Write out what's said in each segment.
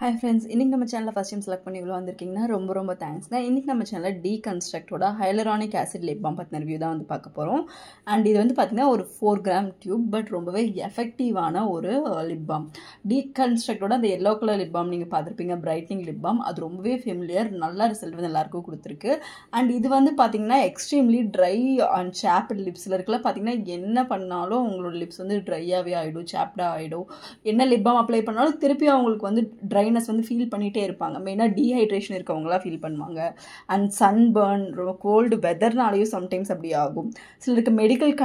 Hi friends, இன்னைக்கு நம்ம சேனலை ஃபர்ஸ்ட் டைம் செலக்ட் பண்ணி இவ்வளோ வந்திருக்கீங்கன்னா ரொம்ப தேங்க்ஸ்ங்க. இன்னைக்கு நம்ம சேனலில் டீகன்ஸ்ட்ரக்டோட ஹைலரானிக் ஆசிட் லிப் பாம் பற்றின ரிவ்யூ தான் வந்து பார்க்க போகிறோம். அண்ட் இது வந்து பார்த்தீங்கன்னா ஒரு 4 கிராம் டியூப், பட் ரொம்பவே எஃபெக்டிவான ஒரு லிப் பாம். டீகன்ஸ்ட்ரக்டோட அந்த எல்லோ கலர் லிப் பாம் நீங்கள் பார்த்துருப்பீங்க, பிரைட்னிங் லிப் பாம். அது ரொம்பவே ஃபெமிலியர், நல்ல ரிசல்ட் வந்து எல்லாருக்கும் கொடுத்துருக்கு. அண்ட் இது வந்து பார்த்தீங்கன்னா எக்ஸ்ட்ரீம்லி ட்ரை அண்ட் சாப்ட் லிப்ஸில் இருக்கல பார்த்தீங்கன்னா என்ன பண்ணாலும் உங்களோட லிப்ஸ் வந்து ட்ரையாகவே ஆகிடும், சாப்டாக ஆகிடும். என்ன லிப் பாம் அப்ளை பண்ணாலும் திருப்பி அவங்களுக்கு வந்து ட்ரை வந்து ஃபீல் பண்ணிகிட்டே இருப்பாங்க. மெயினாக டீஹைட்ரேஷன் இருக்கவங்களாம் ஃபீல் பண்ணுவாங்க. அண்ட் சன்பர்ன், ரொம்ப கோல்டு வெதர்னாலேயும் சம்டைம்ஸ் அப்படி ஆகும். சிலருக்கு மெடிக்கல்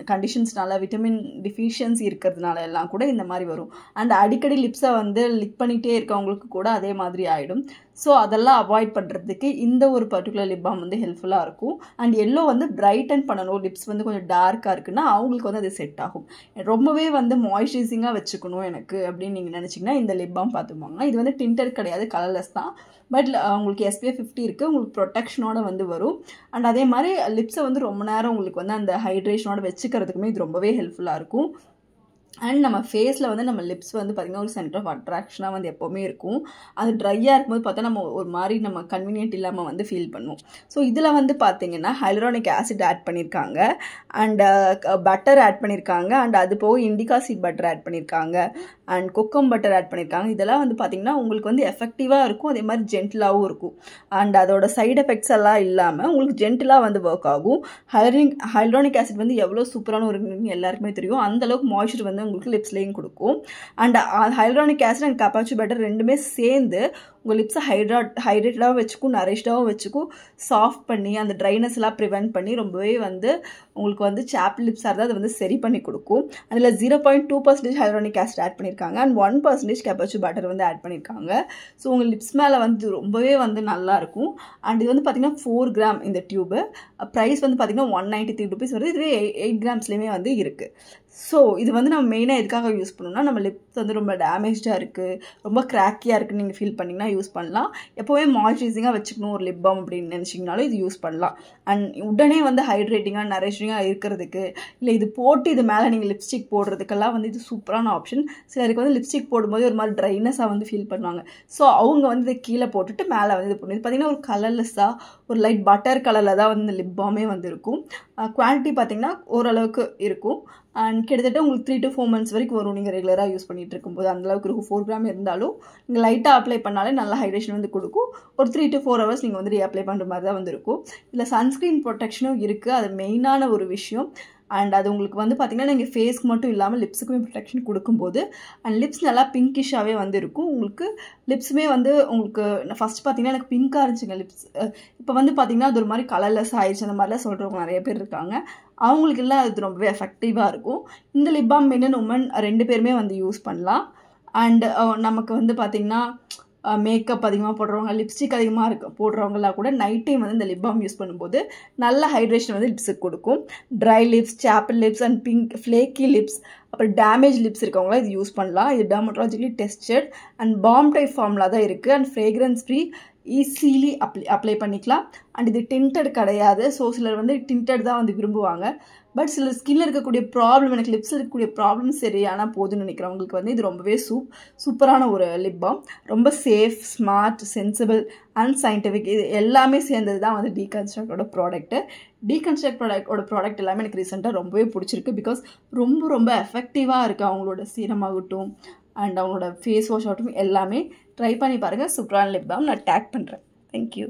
கண்டிஷன்ஸ்னால விட்டமின் டிஃபிஷியன்சி இருக்கிறதுனால எல்லாம் கூட இந்த மாதிரி வரும். அண்ட் அடிக்கடி லிப்ஸை வந்து லிக் பண்ணிகிட்டே இருக்கவங்களுக்கு கூட அதே மாதிரி ஆகிடும். ஸோ அதெல்லாம் அவாய்ட் பண்ணுறதுக்கு இந்த ஒரு பர்டிகுலர் லிப் பாம் வந்து ஹெல்ப்ஃபுல்லாக இருக்கும். அண்ட் எல்லோ வந்து பிரைட்டன் பண்ணணும், லிப்ஸ் வந்து கொஞ்சம் டார்க்காக இருக்குன்னா அவங்களுக்கு வந்து அது செட் ஆகும். ரொம்பவே வந்து மாய்ஸ்சரைசிங்காக வச்சுக்கணும் எனக்கு அப்படின்னு நீங்கள் நினச்சிங்கன்னா இந்த லிப் பாம் பார்த்துப்பாங்க. இது வந்து டிண்டர் கிடையாது, கலர்லெஸ் தான். பட் உங்களுக்கு SPF 50 இருக்குது, உங்களுக்கு ப்ரொடெக்ஷனோட வந்து வரும். அண்ட் அதே மாதிரி லிப்ஸை வந்து ரொம்ப நேரம் உங்களுக்கு வந்து அந்த ஹைட்ரேஷனோட வச்சுக்கிறதுக்குமே இது ரொம்பவே ஹெல்ப்ஃபுல்லாக இருக்கும். அண்ட் நம்ம ஃபேஸில் வந்து நம்ம லிப்ஸ் வந்து பார்த்திங்கன்னா ஒரு சென்டர் ஆஃப் அட்ராக்ஷனாக வந்து எப்போவுமே இருக்கும். அது ட்ரையாக இருக்கும்போது பார்த்தா நம்ம ஒரு மாதிரி நம்ம கன்வீனியன்ட் இல்லாமல் வந்து ஃபீல் பண்ணுவோம். ஸோ இதில் வந்து பார்த்திங்கன்னா ஹைலரானிக் ஆசிட் ஆட் பண்ணியிருக்காங்க, அண்ட் பட்டர் ஆட் பண்ணியிருக்காங்க, அண்ட் அது போக இண்டிகா சீட் பட்டர் ஆட் பண்ணியிருக்காங்க, அண்ட் கொக்கம் பட்டர் ஆட் பண்ணியிருக்காங்க. இதெல்லாம் வந்து பார்த்திங்கன்னா உங்களுக்கு வந்து எஃபெக்டிவாக இருக்கும், அதே மாதிரி ஜென்டிலாகவும் இருக்கும். அண்ட் அதோட சைட் எஃபெக்ட்ஸ் எல்லாம் இல்லாமல் உங்களுக்கு ஜென்டிலாக வந்து ஒர்க் ஆகும். ஹைலரானிக் ஆசிட் வந்து எவ்வளோ சூப்பரான ஒரு எல்லாருக்குமே தெரியும். அந்தளவுக்கு மாய்ஸ்சர் வந்து உங்களுக்கு லிப்ஸ்லேயும் கொடுக்கும். And hyaluronic acid and cupuacu butter ரெண்டுமே சேர்ந்து உங்கள் லிப்ஸை ஹைட்ரேட்டடாகவும் வச்சுக்கும், நரிஷ்டாகவும் வச்சுக்கும், சாஃப்ட் பண்ணி அந்த ட்ரைனஸ் எல்லாம் ப்ரிவெண்ட் பண்ணி ரொம்பவே வந்து உங்களுக்கு வந்து சாப் லிப்ஸாக இருந்தால் அதை வந்து சரி பண்ணி கொடுக்கும். அதில் 0.2% ஹைலரானிக் ஆசிட் ஆட் பண்ணியிருக்காங்க, அண்ட் 1% கப்பாச்சி பட்டர் வந்து ஆட் பண்ணியிருக்காங்க. ஸோ உங்கள் லிப்ஸ் மேலே வந்து ரொம்பவே வந்து நல்லாயிருக்கும். அண்ட் இது வந்து பார்த்திங்கன்னா 4 கிராம் இந்த டியூபு. ப்ரைஸ் வந்து பார்த்திங்கன்னா 193 ருபீஸ் வருது. இதுவே 8 கிராம்ஸ்லேயுமே வந்து இருக்குது. ஸோ இது வந்து நம்ம மெயினாக எதுக்காக யூஸ் பண்ணணும்னா, நம்ம லிப்ஸ் வந்து ரொம்ப டேமேஜாக இருக்குது, ரொம்ப கிராக்கியாக இருக்குன்னு நீங்கள் ஃபீல் பண்ணிங்கன்னா யூஸ் பண்ணலாம். எப்போவுமே மாய்ஸ்சரைசிங்காக வச்சுக்கணும் ஒரு லிப் பாம் அப்படின்னு நினச்சிங்கனாலும் இது யூஸ் பண்ணலாம். அண்ட் உடனே வந்து ஹைட்ரேட்டிங்காக நரிஷிங்காக இருக்கிறதுக்கு, இல்லை இது போட்டு இது மேலே நீங்கள் லிப்ஸ்டிக் போடுறதுக்கெல்லாம் வந்து இது சூப்பரான ஆப்ஷன். சிலருக்கு வந்து லிப்ஸ்டிக் போடும்போது ஒரு மாதிரி ட்ரைனஸாக வந்து ஃபீல் பண்ணுவாங்க. ஸோ அவங்க வந்து இதை கீழே போட்டுட்டு மேலே வந்து இது பண்ணும். இது பார்த்திங்கன்னா ஒரு கலர்லெஸ்ஸாக ஒரு லைட் பட்டர் கலரில் தான் வந்து இந்த லிப் பாமே வந்து இருக்கும். குவான்டிட்டி பார்த்திங்கன்னா ஓரளவுக்கு இருக்கும். அண்ட் கிட்டத்தட்ட உங்களுக்கு 3 to 4 months வரைக்கும் வரும் நீங்கள் ரெகுலராக யூஸ் பண்ணிகிட்டு இருக்கும்போது. அந்தளவுக்கு இருக்கும். 4 கிராம் இருந்தாலும் நீங்கள் லைட்டாக அப்ளை பண்ணாலே நல்ல ஹைட்ரேஷன் வந்து கொடுக்கும். ஒரு 3 to 4 hours நீங்கள் வந்து ரீஅப்ளை பண்ணுற மாதிரி தான் வந்து இருக்கும். இதில் சன்ஸ்க்ரீன் ப்ரொடெக்ஷனும் இருக்குது, அது மெயினான ஒரு விஷயம். அண்ட் அது உங்களுக்கு வந்து பார்த்திங்கன்னா நீங்கள் ஃபேஸ்க்கு மட்டும் இல்லாமல் லிப்ஸுக்குமே ப்ரொடெக்ஷன் கொடுக்கும்போது அண்ட் லிப்ஸ் நல்லா பிங்கிஷாகவே வந்து இருக்கும். உங்களுக்கு லிப்ஸுமே வந்து உங்களுக்கு ஃபஸ்ட் பார்த்திங்கன்னா எனக்கு பிங்காக இருந்துச்சுங்க லிப்ஸ். இப்போ வந்து பார்த்திங்கன்னா அது ஒரு மாதிரி கலர்லெஸ் ஆயிடுச்சு, அந்த மாதிரிலாம் சொல்கிறவங்க நிறைய பேர் இருக்காங்க. அவங்களுக்கு எல்லாம் அது ரொம்பவே எஃபெக்டிவாக இருக்கும். இந்த lip balm men and women 2 பேருமே வந்து யூஸ் பண்ணலாம். அண்ட் நமக்கு வந்து பார்த்திங்கன்னா மேக்கப் அதிகமாக போடுறவங்க, லிப்ஸ்டிக் அதிகமாக போடுறவங்களாம் கூட நைட் டைம் வந்து இந்த லிப் பாம் யூஸ் பண்ணும்போது நல்ல ஹைட்ரேஷன் வந்து லிப்ஸுக்கு கொடுக்கும். Dry lips, chapped lips and pink flaky lips, அப்புறம் டேமேஜ் லிப்ஸ் இருக்கவங்களாம் இது யூஸ் பண்ணலாம். இது dermatologically tested and balm type ஃபார்மில் தான் இருக்குது. And fragrance free, easily apply பண்ணிக்கலாம். அண்ட் இது டிண்டட் கிடையாது. ஸோ சிலர் வந்து டிண்டட் தான் வந்து விரும்புவாங்க. பட் சிலர் ஸ்கின்னில் இருக்கக்கூடிய ப்ராப்ளம், எனக்கு லிப்ஸில் இருக்கக்கூடிய ப்ராப்ளம் சரியான போதுன்னு நினைக்கிறவங்களுக்கு வந்து இது ரொம்பவே சூப்பரான ஒரு லிப் பாம். ரொம்ப safe, smart, sensible and scientific, இது எல்லாமே சேர்ந்தது தான் வந்து டீகன்ஸ்ட்ரக்டோட ப்ராடக்ட்டு. டீகன்ஸ்ட்ரக்டோட ப்ராடக்ட் எல்லாமே எனக்கு ரீசெண்டாக ரொம்பவே பிடிச்சிருக்கு. பிகாஸ் ரொம்ப எஃபெக்டிவாக இருக்குது. அவங்களோட சீரமாகட்டும் அண்ட் அவங்களோட ஃபேஸ் வாஷ் ஆகட்டும் எல்லாமே ட்ரை பண்ணி பாருங்கள். சூப்பரான லிப் பாம் நான் டேக் பண்ணுறேன். தேங்க்யூ.